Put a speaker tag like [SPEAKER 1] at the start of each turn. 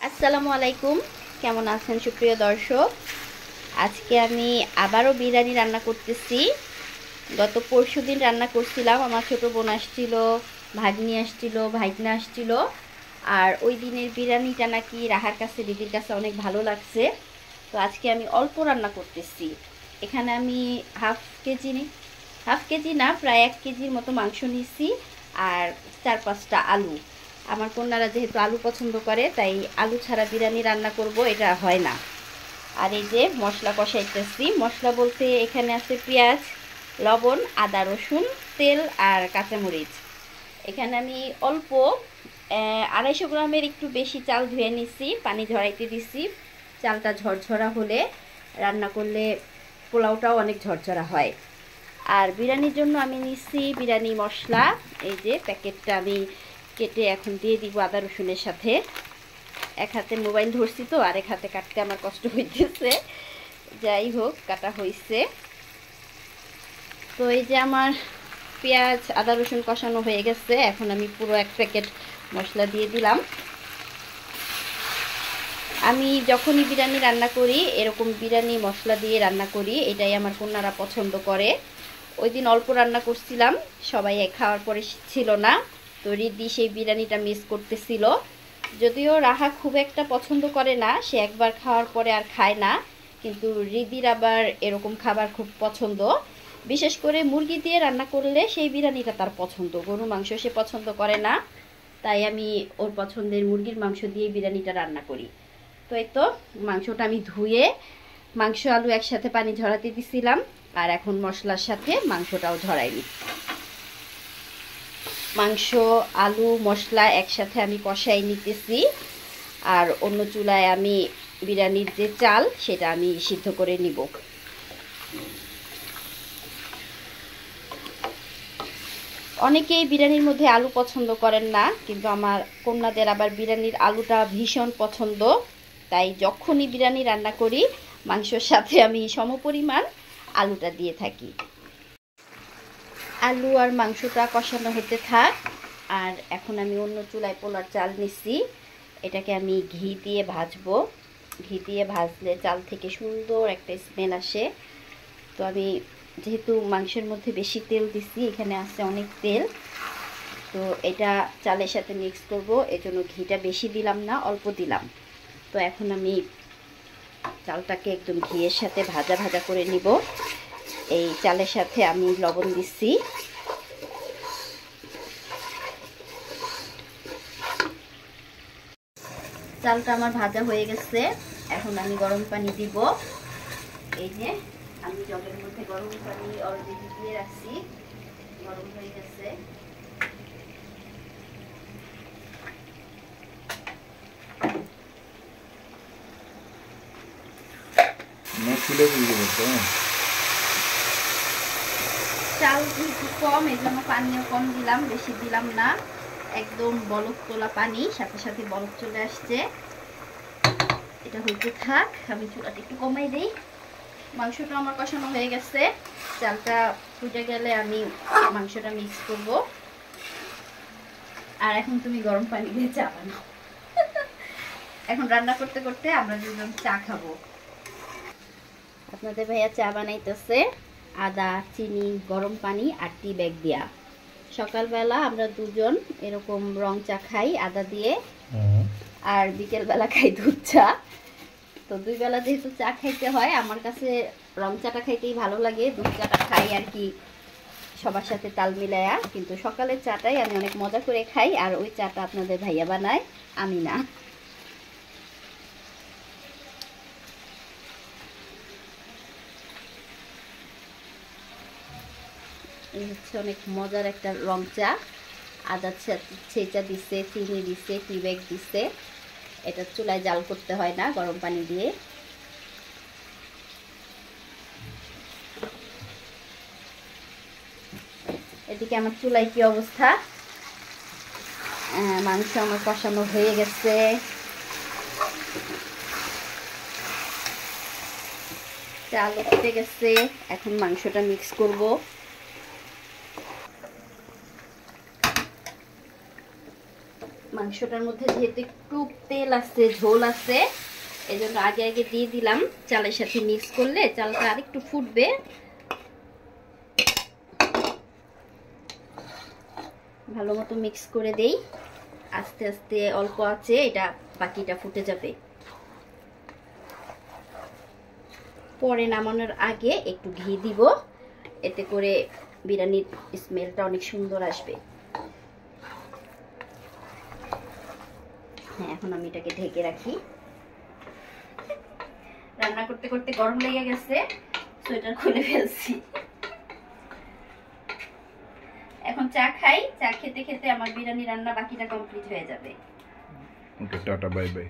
[SPEAKER 1] আসসালামু আলাইকুম, কেমন আছেন সুপ্রিয় দর্শক? আজকে আমি আবারও বিরিয়ানি রান্না করতেছি। গত পরশুদিন রান্না করছিলাম, আমার ছোট বোন আসছিল, ভাগ্নি আসছিল, ভাইগনা আসছিল। আর ওই দিনের বিরিয়ানিটা নাকি রাহার কাছে, দিদির কাছে অনেক ভালো লাগছে। তো আজকে আমি অল্প রান্না করতেছি। এখানে আমি হাফ কেজি না, প্রায় 1 কেজির মতো মাংস নিয়েছি। আর 4-5টা আলু। আমার কন্যারা যেহেতু আলু পছন্দ করে, তাই আলু ছাড়া বিরিয়ানি রান্না করব, এটা হয় না। আর এই যে মশলা কষাইতেছি। মশলা বলতে এখানে আছে পেঁয়াজ, লবণ, আদা, রসুন, তেল আর কাঁচামরিচ। এখানে আমি অল্প 250 গ্রামের একটু বেশি চাল ধুয়ে নিছি, পানি ঝরাইতে দিছি। চালটা ঝরঝরা হলে রান্না করলে পোলাওটাও অনেক ঝরঝরা হয়। আর বিরিয়ানির জন্য আমি নিচ্ছি বিরিয়ানি মশলা। এই যে প্যাকেটটা আমি কেটে এখন দিয়ে দিব আদা রসুনের সাথে। এক হাতে মোবাইল ধরছি তো, আর এক হাতে কাটতে আমার কষ্ট হইতেছে। যাই হোক, কাটা হয়েছে। তো এই যে আমার পেঁয়াজ আদা রসুন কষানো হয়ে গেছে। এখন আমি পুরো 1 প্যাকেট মশলা দিয়ে দিলাম। আমি যখনই বিরিয়ানি রান্না করি এরকম বিরিয়ানি মশলা দিয়ে রান্না করি, এটাই আমার কন্যারা পছন্দ করে। ওই দিন অল্প রান্না করছিলাম, সবাই খাওয়ার পরে ছিল না, তো রিদ্ধি সেই বিরিয়ানিটা মিস করতেছিল। যদিও রাহা খুব একটা পছন্দ করে না, সে একবার খাওয়ার পরে আর খায় না, কিন্তু রিদ্ধির আবার এরকম খাবার খুব পছন্দ। বিশেষ করে মুরগি দিয়ে রান্না করলে সেই বিরিয়ানিটা তার পছন্দ। গরু মাংস সে পছন্দ করে না, তাই আমি ওর পছন্দের মুরগির মাংস দিয়ে বিরিয়ানিটা রান্না করি। তো এই তো মাংসটা আমি ধুয়ে মাংস আলু একসাথে পানি ঝরাতে দিছিলাম, আর এখন মশলার সাথে মাংসটাও ঝরাই নিই। মাংস আলু মশলা একসাথে আমি কষাই নিতেছি। আর অন্য চুলায় আমি বিরিয়ানির যে চাল সেটা আমি সিদ্ধ করে নিব। অনেকেই বিরিয়ানির মধ্যে আলু পছন্দ করেন না, কিন্তু আমার কন্যাদের আবার বিরিয়ানির আলুটা ভীষণ পছন্দ। তাই যখনই বিরিয়ানি রান্না করি মাংসের সাথে আমি সমপরিমাণ আলুটা দিয়ে থাকি। আলু আর মাংসটা কষানো হতে থাক। আর এখন আমি অন্য চুলায় পোলার চাল নিচ্ছি, এটাকে আমি ঘি দিয়ে ভাজবো। ঘি দিয়ে ভাজলে চাল থেকে সুন্দর একটা স্মেল আসে। তো আমি যেহেতু মাংসের মধ্যে বেশি তেল দিছি, এখানে আছে অনেক তেল, তো এটা চালের সাথে মিক্স করব, এজন্য ঘিটা বেশি দিলাম না, অল্প দিলাম। তো এখন আমি চালটাকে একদম ঘিয়ের সাথে ভাজা ভাজা করে নিব। এই চালের সাথে আমি লবণ দিচ্ছি। চালটা আমার ভাজা হয়ে গেছে, এখন আমি গরম পানি দিব। এই যে আমি জগের মধ্যে গরম পানি অলরেডি দিয়ে রাখছি, গরম হয়ে গেছে। চাল একটু কম, এই জন্য পানিও কম দিলাম, বেশি দিলাম না। একদম বলক তোলা পানি, সাথে সাথে বলক চলে আসছে। এটা হইতে থাক, আমি চুলাটা একটু কমাই দিই। মাংসটা আমার কষানো হয়ে গেছে, চালটা ফুটে গেলে আমি মাংসটা মিক্স করব। আর এখন তুমি গরম পানি দিয়ে চা বানাও। এখন রান্না করতে করতে আমরা দুজন চা খাবো। আপনাদের ভাইয়া চা বানাইতেছে, আদা, চিনি, গরম পানি আর টি ব্যাগ দিয়া। সকালবেলা আমরা দুজন এরকম রং চা খাই আদা দিয়ে, আর বিকেলবেলা খাই দুধ চা। তো 2 বেলা যেহেতু চা খাইতে হয়, আমার কাছে রং চাটা খাইতেই ভালো লাগে, দুধ চাটা খাই আর কি সবার সাথে তাল মিলায়া। কিন্তু সকালের চাটাই আমি অনেক মজা করে খাই, আর ওই চাটা আপনাদের ভাইয়া বানায়, আমি না। এই হচ্ছে অনেক মজার একটা রং চা। আদা ছেঁচা দিছে, চিনি দিছে, টি ব্যাগ দিছে। এটা চুলায় জাল করতে হয় না, গরম পানি দিয়ে। এদিকে আমার চুলায় কি অবস্থা, মাংস আমার কষানো হয়ে গেছে। চাল উঠে গেছে, এখন মাংসটা মিক্স করব। মাংসটার মধ্যে যেহেতু একটু তেল আছে, ঝোল আছে, এই জন্য আগে আগে দিয়ে দিলাম। চালের সাথে মিক্স করলে চালটা আরেকটু ফুটবে। ভালো মতো মিক্স করে দেই, আস্তে আস্তে অল্প আছে, এটা বাকিটা ফুটে যাবে। পরে নামানোর আগে একটু ঘি দিব, এতে করে বিরিয়ানির স্মেলটা অনেক সুন্দর আসবে। হ্যাঁ, এখন আমি এটাকে ঢেকে রাখি। রান্না করতে করতে গরম লেগে গেছে, সোয়েটার খুলে ফেলছি। এখন চা খাই, চা খেতে খেতে আমার বিরিয়ানি রান্না বাকিটা কমপ্লিট হয়ে যাবে।
[SPEAKER 2] ওকে, টাটা, বাই বাই।